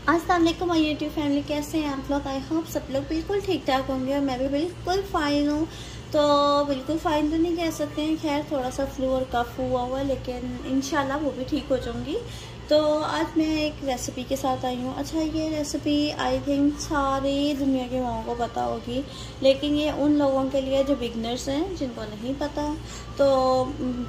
अस्सलाम वालेकुम my YouTube family, कैसे हैं आप लोग। आई होप सब लोग बिल्कुल ठीक ठाक होंगे और मैं भी बिल्कुल फ़ाइन हूँ। तो बिल्कुल फ़ाइन तो नहीं कह सकते हैं, खैर थोड़ा सा फ्लू और कफ हुआ हुआ है, लेकिन इंशाल्लाह वो भी ठीक हो जाऊँगी। तो आज मैं एक रेसिपी के साथ आई हूँ। अच्छा, ये रेसिपी आई थिंक सारी दुनिया के लोगों को पता होगी, लेकिन ये उन लोगों के लिए जो बिगनर्स हैं, जिनको नहीं पता। तो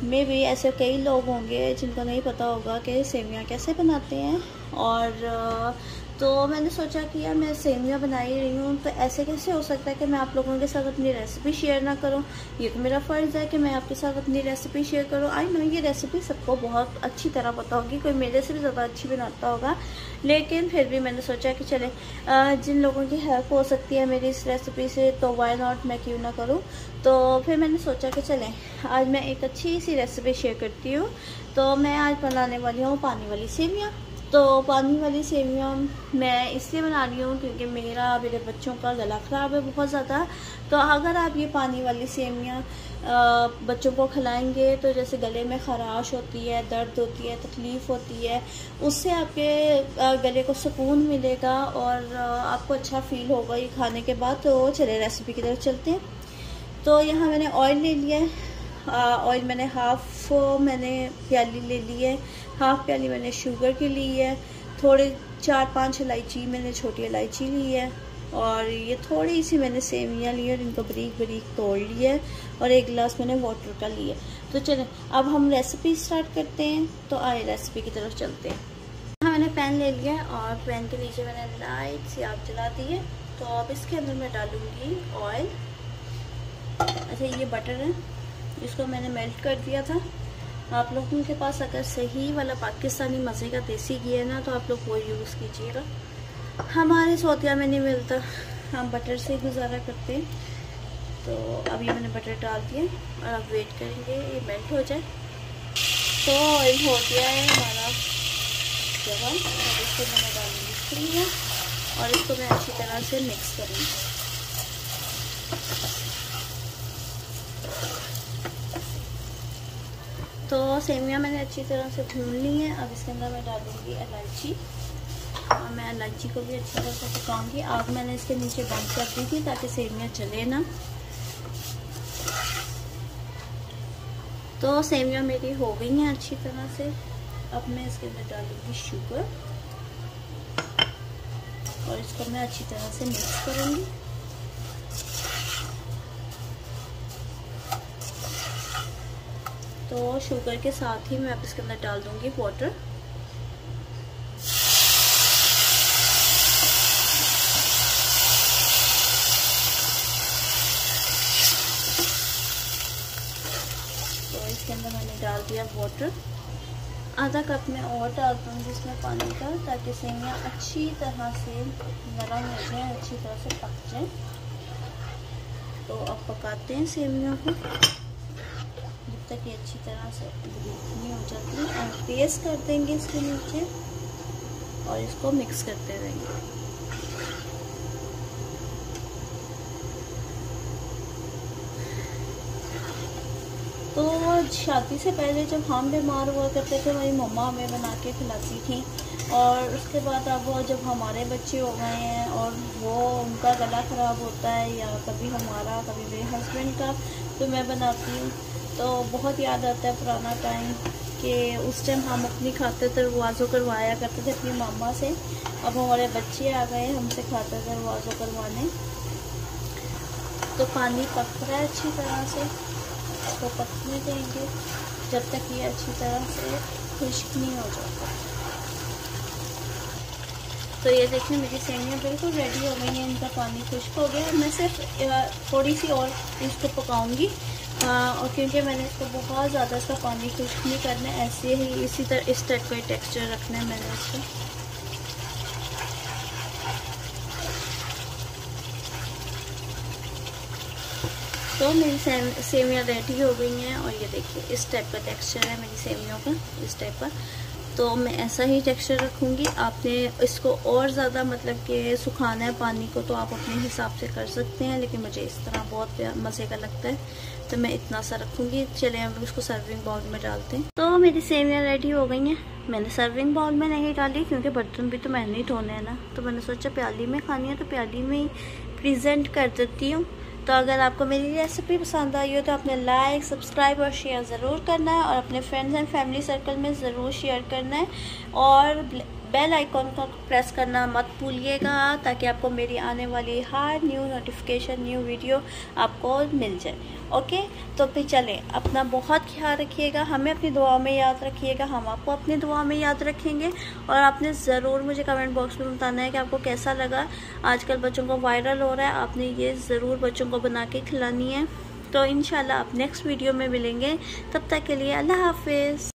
मे भी ऐसे कई लोग होंगे जिनको नहीं पता होगा कि सेवियाँ कैसे बनाते हैं। और तो मैंने सोचा कि यार मैं सेवियाँ बना ही रही हूँ, तो ऐसे कैसे हो सकता है कि मैं आप लोगों के साथ अपनी रेसिपी शेयर ना करूँ। ये तो मेरा फ़र्ज़ है कि मैं आपके साथ अपनी रेसिपी शेयर करूँ। आई नो ये रेसिपी सबको बहुत अच्छी तरह पता होगी, कोई मेरे से भी ज़्यादा अच्छी बनाता होगा, लेकिन फिर भी मैंने सोचा कि चले जिन लोगों की हेल्प हो सकती है मेरी इस रेसिपी से, तो वाई नॉट, मैं क्यों ना करूँ। तो फिर मैंने सोचा कि चलें आज मैं एक अच्छी सी रेसिपी शेयर करती हूँ। तो मैं आज बनाने वाली हूँ पानी वाली सेवियाँ। तो पानी वाली सेवियाँ मैं इसलिए बना रही हूँ क्योंकि मेरे बच्चों का गला ख़राब है बहुत ज़्यादा। तो अगर आप ये पानी वाली सेवियाँ बच्चों को खिलाएंगे तो जैसे गले में ख़राश होती है, दर्द होती है, तकलीफ़ होती है, उससे आपके गले को सुकून मिलेगा और आपको अच्छा फ़ील होगा ये खाने के बाद। तो चले रेसिपी की तरफ चलते हैं। तो यहाँ मैंने ऑयल ले लिया है। ऑयल मैंने हाफ़ प्याली ले ली है, हाफ़ प्याली मैंने शुगर की ली है, थोड़े 4-5 इलायची मैंने छोटी इलायची ली है, और ये थोड़ी सी मैंने सेवियाँ ली है और इनको बारीक बारीक तोड़ लिया है, और 1 गिलास मैंने वाटर का लिया। तो चलें अब हम रेसिपी स्टार्ट करते हैं। तो आए रेसिपी की तरफ चलते हैं। हाँ, मैंने पैन ले लिया है और पैन के नीचे मैंने लाइट सी आग जला दी है। तो अब इसके अंदर मैं डालूँगी ऑयल। अच्छा, ये बटर है, इसको मैंने मेल्ट कर दिया था। आप लोगों के पास अगर सही वाला पाकिस्तानी मज़े का देसी घी है ना, तो आप लोग वो यूज़ कीजिएगा। हमारे सौतिया में नहीं मिलता, हम बटर से गुजारा करते हैं। तो अब ये मैंने बटर डाल दिया और अब वेट करेंगे ये मेल्ट हो जाए। तो ऑयल हो गया है हमारा जवान, और इसको मैंने डालूँगी सेवियाँ और इसको मैं अच्छी तरह से मिक्स करूँगी। तो सेवियाँ मैंने अच्छी तरह से भून ली हैं। अब इसके अंदर मैं डालूँगी इलायची, और मैं इलायची को भी अच्छी तरह से पकाऊँगी। आग मैंने इसके नीचे बंद कर दी थी ताकि सेवियाँ जले ना। तो सेवियाँ मेरी हो गई हैं अच्छी तरह से। अब मैं इसके अंदर डालूँगी शुगर और इसको मैं अच्छी तरह से मिक्स करूँगी। तो शुगर के साथ ही मैं अब इसके अंदर डाल दूंगी वाटर। तो इसके अंदर मैंने डाल दिया वाटर। आधा कप में और डाल दूंगी इसमें पानी का, ताकि सेवियाँ अच्छी तरह से नरम हो जाए, अच्छी तरह से पक जाए। तो अब पकाते हैं सेवियों को जब तक ये अच्छी तरह से नहीं हो जाती, और पेस्ट कर देंगे इसके नीचे और इसको मिक्स करते रहेंगे। तो शादी से पहले जब हम बीमार हुआ करते थे, मेरी मम्मा हमें बना के खिलाती थी, और उसके बाद अब जब हमारे बच्चे हो गए हैं और वो उनका गला ख़राब होता है, या कभी हमारा कभी मेरे हस्बैंड का, तो मैं बनाती हूँ। तो बहुत याद आता है पुराना टाइम कि उस टाइम हम अपनी खातिर दरवाज़ों करवाया करते थे अपनी मामा से। अब हमारे बच्चे आ गए हमसे खातिर दरवाज़ों करवाने। तो पानी पक रहा है अच्छी तरह से, इसको पकने देंगे जब तक ये अच्छी तरह से खुश्क नहीं हो जाता। तो ये देखिए मेरी सेवियाँ बिल्कुल रेडी हो गई हैं, इनका पानी खुश्क हो गया। मैं सिर्फ थोड़ी सी और इसको पकाऊंगी, और क्योंकि मैंने इसको बहुत ज़्यादा इसका पानी खुश्क नहीं करना है, ऐसे ही इसी तरह इस टाइप का टेक्सचर रखना है मैंने इसको। तो मेरी सेवियाँ रेडी हो गई हैं, और ये देखिए इस टाइप का टेक्सचर है मेरी सेवियों का, इस टाइप का। तो मैं ऐसा ही टेक्सचर रखूँगी। आपने इसको और ज़्यादा मतलब कि सुखाना है पानी को तो आप अपने हिसाब से कर सकते हैं, लेकिन मुझे इस तरह बहुत मज़े का लगता है तो मैं इतना सा रखूँगी। चलिए हम उसको सर्विंग बाउल में डालते हैं। तो मेरी सेवियाँ रेडी हो गई हैं। मैंने सर्विंग बाउल में नहीं डाली क्योंकि बर्तन भी तो मैंने ही धोने हैं ना, तो मैंने सोचा प्याली में खानी है तो प्याली में ही प्रेजेंट कर देती हूँ। तो अगर आपको मेरी रेसिपी पसंद आई हो तो आपने लाइक, सब्सक्राइब और शेयर ज़रूर करना है और अपने फ्रेंड्स एंड फैमिली सर्कल में ज़रूर शेयर करना है और बेल आइकॉन को प्रेस करना मत भूलिएगा ताकि आपको मेरी आने वाली हर न्यू नोटिफिकेशन, न्यू वीडियो आपको मिल जाए। ओके, तो फिर चलें, अपना बहुत ख्याल रखिएगा, हमें अपनी दुआ में याद रखिएगा, हम आपको अपनी दुआ में याद रखेंगे। और आपने ज़रूर मुझे कमेंट बॉक्स में बताना है कि आपको कैसा लगा। आजकल बच्चों को वायरल हो रहा है, आपने ये ज़रूर बच्चों को बना के खिलानी है। तो इंशाल्लाह आप नेक्स्ट वीडियो में मिलेंगे, तब तक के लिए अल्लाह हाफिज़।